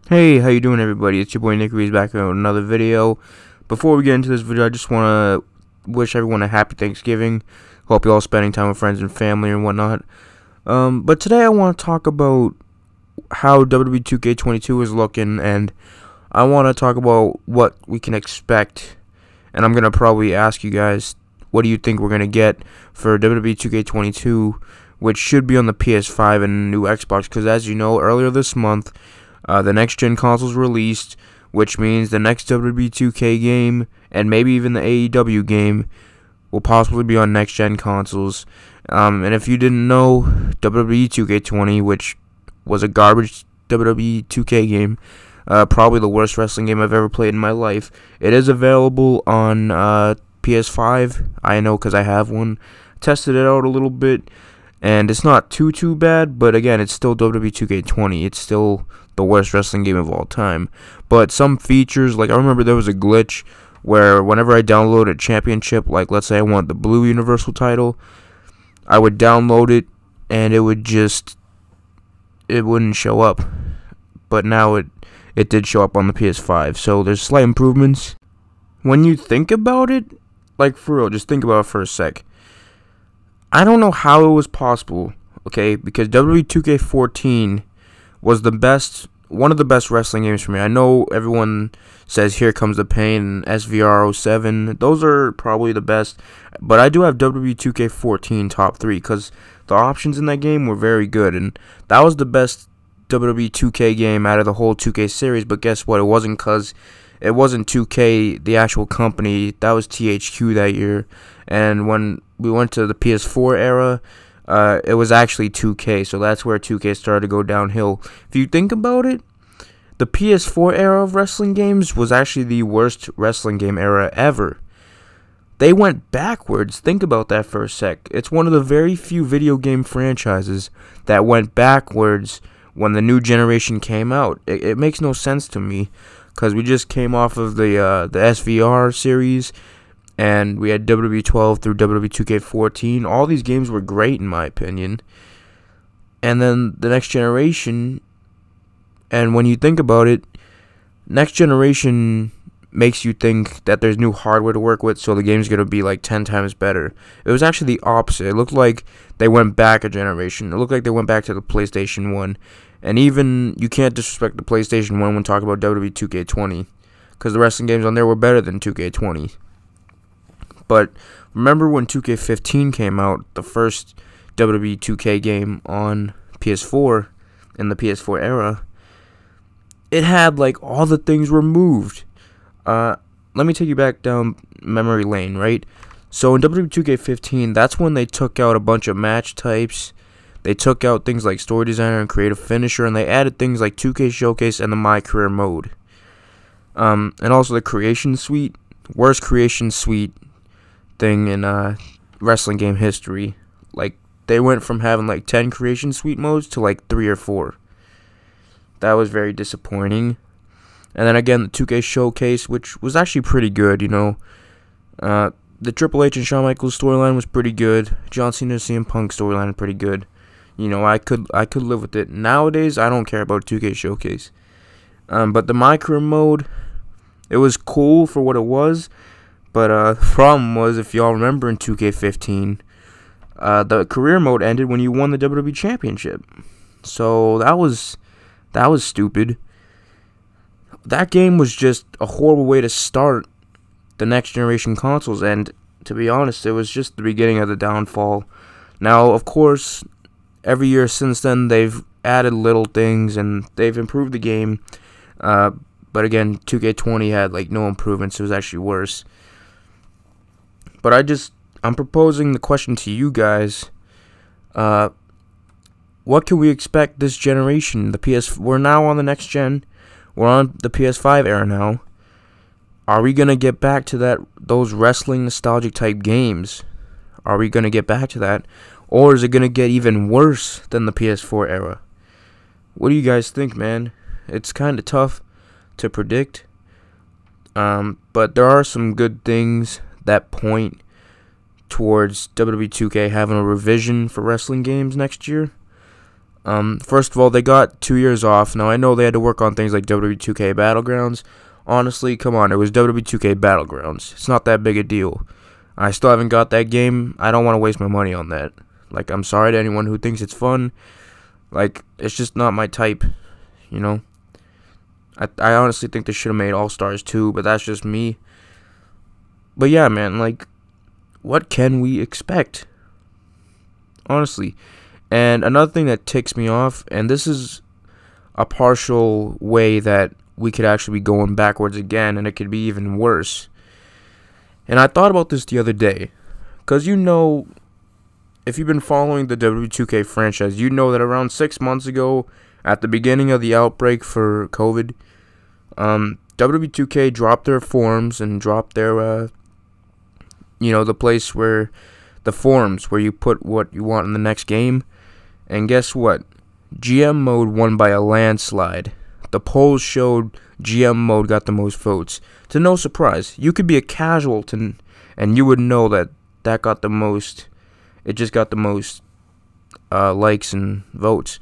Hey, how you doing, everybody? It's your boy Nick Reeves back with another video. Before we get into this video, I just want to wish everyone a happy Thanksgiving. Hope you all spending time with friends and family and whatnot. But today I want to talk about how WWE 2K22 is looking, and I want to talk about what we can expect. And I'm going to probably ask you guys, what do you think we're going to get for WWE 2K22, which should be on the PS5 and new Xbox, because as you know, earlier this month, the next-gen consoles released, which means the next WWE 2K game, and maybe even the AEW game, will possibly be on next-gen consoles. And if you didn't know, WWE 2K20, which was a garbage WWE 2K game, probably the worst wrestling game I've ever played in my life, it is available on PS5. I know because I have one. Tested it out a little bit, and it's not too bad, but again, it's still WWE 2K20. It's still the worst wrestling game of all time. But some features, like I remember there was a glitch where whenever I downloaded a championship, like let's say I want the blue universal title, I would download it and it wouldn't show up. But now it did show up on the PS5. So there's slight improvements. When you think about it, like for real, just think about it for a sec. I don't know how it was possible, okay, because WWE 2K14 was one of the best wrestling games for me. I know everyone says Here Comes the Pain and SVR07. Those are probably the best, but I do have WWE 2K14 top 3 because the options in that game were very good, and that was the best WWE 2K game out of the whole 2K series. But guess what? It wasn't, because it wasn't 2K, the actual company. That was THQ that year. And when we went to the PS4 era, it was actually 2K, so that's where 2K started to go downhill. If you think about it, the PS4 era of wrestling games was actually the worst wrestling game era ever. They went backwards. Think about that for a sec. It's one of the very few video game franchises that went backwards when the new generation came out. It makes no sense to me, because we just came off of the SVR series, and we had WWE 12 through WWE 2K14. All these games were great in my opinion. And then the next generation, and when you think about it, next generation makes you think that there's new hardware to work with, so the game's going to be like 10 times better. It was actually the opposite. It looked like they went back a generation. It looked like they went back to the PlayStation 1. And even, you can't disrespect the PlayStation 1 when talking about WWE 2K20, because the wrestling games on there were better than 2K20. But remember when 2K15 came out, the first WWE 2K game on PS4, in the PS4 era, it had like all the things removed. Let me take you back down memory lane, right? So in WWE 2K15, that's when they took out a bunch of match types. They took out things like Story Designer and Creative Finisher, and they added things like 2K Showcase and the My Career mode. And also the Creation Suite, worst Creation Suite thing in wrestling game history. Like, they went from having like 10 Creation Suite modes to like 3 or 4. That was very disappointing. And then again, the 2K Showcase, which was actually pretty good, you know. The Triple H and Shawn Michaels storyline was pretty good. John Cena CM Punk storyline was pretty good. You know, I could live with it. Nowadays, I don't care about 2K Showcase. But the My Career mode, it was cool for what it was. But the problem was, if y'all remember in 2K15, the career mode ended when you won the WWE Championship. So that was stupid. That game was just a horrible way to start the next generation consoles, and to be honest, it was just the beginning of the downfall. Now, of course, every year since then, they've added little things and they've improved the game. But again, 2K20 had like no improvements. It was actually worse. But I'm proposing the question to you guys. What can we expect this generation? We're now on the next gen. We're on the PS5 era now. Are we gonna get back to those wrestling nostalgic type games? Are we gonna get back to that? Or is it gonna get even worse than the PS4 era? What do you guys think, man? It's kind of tough to predict. But there are some good things that point towards WWE 2K having a revision for wrestling games next year. First of all, they got 2 years off. Now, I know they had to work on things like WWE 2K Battlegrounds. Honestly, come on, it was WWE 2K Battlegrounds. It's not that big a deal. I still haven't got that game. I don't want to waste my money on that. Like, I'm sorry to anyone who thinks it's fun. Like, it's just not my type, you know? I honestly think they should have made All-Stars 2, but that's just me. But yeah, man, like, what can we expect? Honestly. And another thing that ticks me off, and this is a partial way that we could actually be going backwards again, and it could be even worse. And I thought about this the other day, because you know, if you've been following the WWE 2K franchise, you know that around 6 months ago, at the beginning of the outbreak for COVID, WWE 2K dropped their forums and dropped their, the place where, the forums where you put what you want in the next game. And guess what? GM mode won by a landslide. The polls showed GM mode got the most votes. To no surprise, you could be a casual and you would know that got the most. It just got the most likes and votes.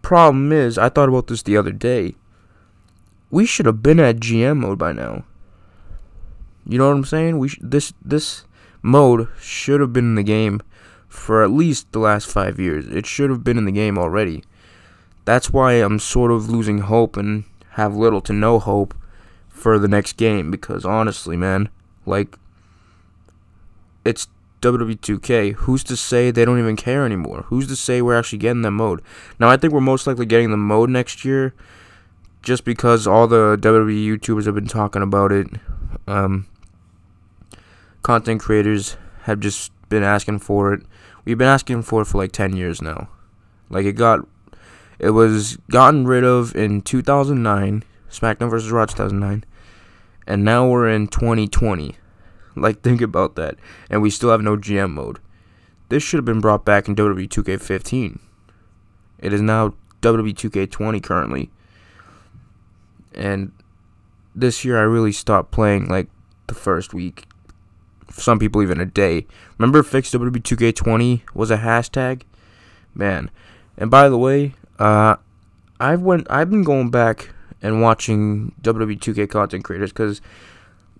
Problem is, I thought about this the other day. We should have been at GM mode by now. You know what I'm saying? This mode should have been in the game for at least the last 5 years. It should have been in the game already. That's why I'm sort of losing hope and have little to no hope for the next game. Because honestly, man, like, it's WWE 2K. Who's to say they don't even care anymore? Who's to say we're actually getting that mode? Now, I think we're most likely getting the mode next year, just because all the WWE YouTubers have been talking about it. Content creators have just been asking for it. We've been asking for it for like 10 years now. Like, it was gotten rid of in 2009, SmackDown vs. Raw 2009, and now we're in 2020. Like, think about that. And we still have no GM mode. This should have been brought back in WWE 2K15. It is now WWE 2K20 currently. And this year I really stopped playing like the first week. Some people even a day. Remember Fix WWE 2K20 was a hashtag? Man. And by the way, I've been going back and watching WWE 2K content creators, because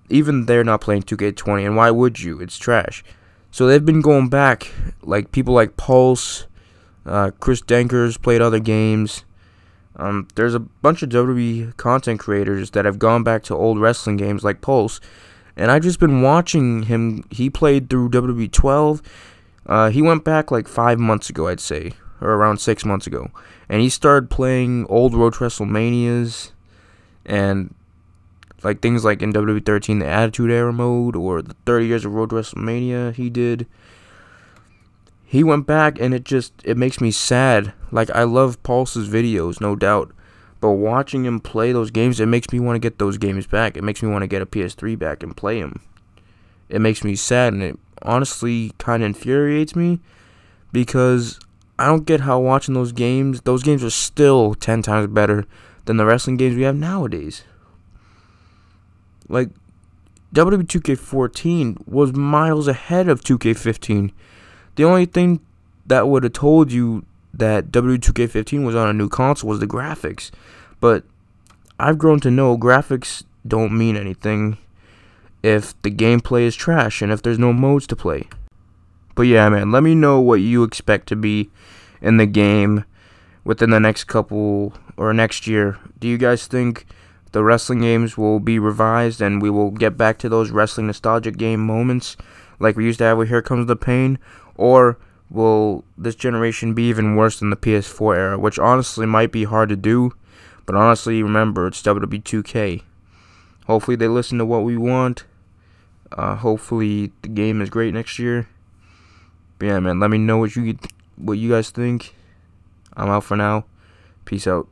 even they're not playing 2K20, and why would you? It's trash. So they've been going back, like people like Pulse, Chris Denkers played other games. There's a bunch of WWE content creators that have gone back to old wrestling games like Pulse, and I've just been watching him. He played through WWE 12. He went back like 5 months ago, I'd say, or around 6 months ago, and he started playing old Road to WrestleManias, and like things like in WWE 13, the Attitude Era mode, or the 30 Years of Road to WrestleMania he did. He went back, and it makes me sad. Like, I love Pulse's videos, no doubt, but watching him play those games, it makes me want to get those games back. It makes me want to get a PS3 back and play them. It makes me sad, and it honestly kind of infuriates me, because I don't get how watching those games are still 10 times better than the wrestling games we have nowadays. Like, WWE 2K14 was miles ahead of 2K15. The only thing that would have told you that WWE 2K15 was on a new console was the graphics. But I've grown to know graphics don't mean anything if the gameplay is trash and if there's no modes to play. But yeah, man, let me know what you expect to be in the game within the next couple, or next year. Do you guys think the wrestling games will be revised and we will get back to those wrestling nostalgic game moments like we used to have with Here Comes the Pain? Or will this generation be even worse than the PS4 era, which honestly might be hard to do, but honestly, remember, it's WWE 2K. Hopefully they listen to what we want. Hopefully the game is great next year. But yeah, man, let me know what you guys think. I'm out for now. Peace out.